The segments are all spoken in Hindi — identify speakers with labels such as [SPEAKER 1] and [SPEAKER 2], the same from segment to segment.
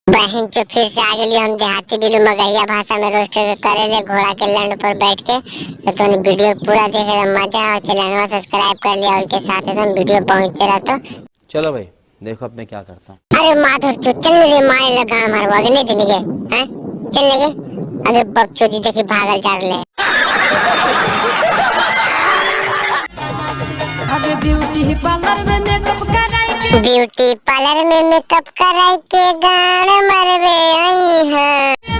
[SPEAKER 1] बहन जो फिर से आ गई हम देहाती बिल्लू मगहिया भाषा में रोस्ट करेले घोड़ा के लैंड पर बैठ के। तो वीडियो पूरा देखे तो मजा और चैनल सब्सक्राइब कर लिया और के साथ एकदम वीडियो पहुंचते रहा। तो
[SPEAKER 2] चलो भाई देखो अब मैं क्या करता हूँ।
[SPEAKER 1] अरे माधुर तो चल रे मारे लगा हमारे वागे नहीं देने के हैं चल लगे। अरे बकचोदी देखी भागल जा रहे
[SPEAKER 3] अबे ब्यूटी पार्लर में मेकअप कराई के
[SPEAKER 1] गाड़ मरवे आई है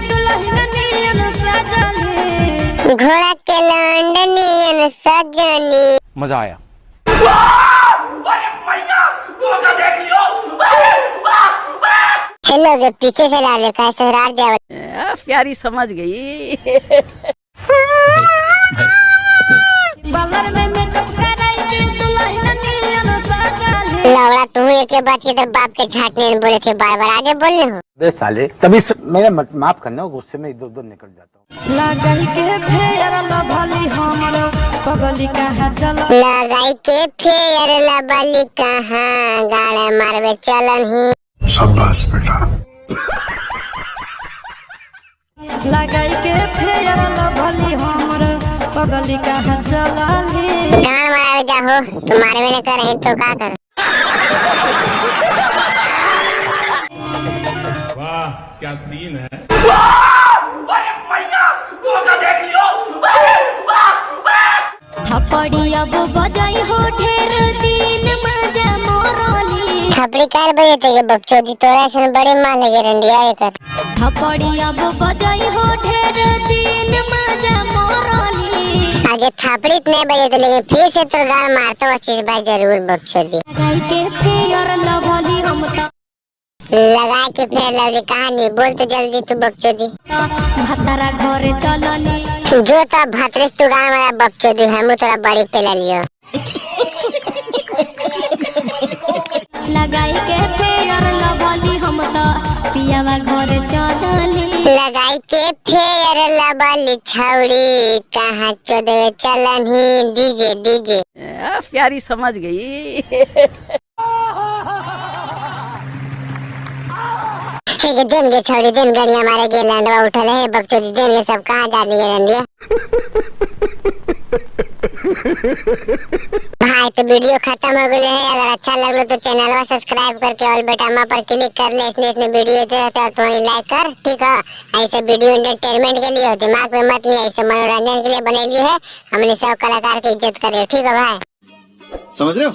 [SPEAKER 3] दुल्हनियन सजली
[SPEAKER 1] घोड़ा के लंडनियन सजनी।
[SPEAKER 4] मजा आया।
[SPEAKER 1] हेलो के पीछे से डाले कैसे रात जावे
[SPEAKER 3] प्यारी समझ गई। पार्लर में मेकअप कराई के दुल्हनियन सजली।
[SPEAKER 1] लवड़ा तू एक बात के तो बाप के झाटने बोले थे बार बार आगे बोल रहे हो।
[SPEAKER 4] बे साले तभी मेरे माफ करना गुस्से में इधर उधर निकल जाता हूँ।
[SPEAKER 3] लगाई के फेयर लभली हमरो पगली कहाँ चल
[SPEAKER 1] लगाई के फेयर लबली कहाँ गाड़े मारवे चलन ही।
[SPEAKER 4] शाबाश बेटा।
[SPEAKER 3] लगाई के फेयर लभली हमरो पगली कहाँ चलली।
[SPEAKER 1] गाड़ मारवे जाहो तुम्हारे में न करे तो का कर।
[SPEAKER 5] वाह क्या सीन है।
[SPEAKER 6] थपड़ी अब बजाई हो ढेर दिन मजा मोरली।
[SPEAKER 1] थपड़ी कार बजे थे बकचोदी तोरा से बड़े मां लगे रंडिया कर।
[SPEAKER 6] थपड़ी अब बजाई हो ढेर दिन मजा मोरली।
[SPEAKER 1] आगे थपड़ी नहीं बजे थे लेकिन फिर से तो गाल मारता हुआ चीज भाई जरूर बकचोदी।
[SPEAKER 6] लगाई के फेयर लभली हम तो
[SPEAKER 1] लगा के फिर लवली कहानी बोल तो जल्दी तू बकचोदी।
[SPEAKER 6] भतारा घरे चलनी
[SPEAKER 1] जो तो भातरेस तू गाँव वाला बकचोदी है मु तोरा बड़ी पे ले लियो।
[SPEAKER 6] लगाई के फेयर लभली हम तो पियावा घरे चलनी।
[SPEAKER 1] लगाई के फेर लबली छौड़ी कहाँ चोदवे चलन ही डीजे डीजे।
[SPEAKER 3] प्यारी समझ गई।
[SPEAKER 1] दिन के छौड़ी दिन गड़िया मारे गे लैंडवा उठल है बकचोदी दिन के सब कहाँ जा दिए रंडिया। भाई तो वीडियो खत्म हो गई है। अगर अच्छा लगलो तो चैनल को सब्सक्राइब करके ऑल बटन पर क्लिक कर ले। इसने वीडियो तो लाइक कर ठीक है। ऐसे वीडियो एंटरटेनमेंट के लिए हो दिमाग में मत नहीं ऐसे मनोरंजन के लिए बनाई है। हमने सब कलाकार की इज्जत करे ठीक है भाई।
[SPEAKER 7] समझ रहे हो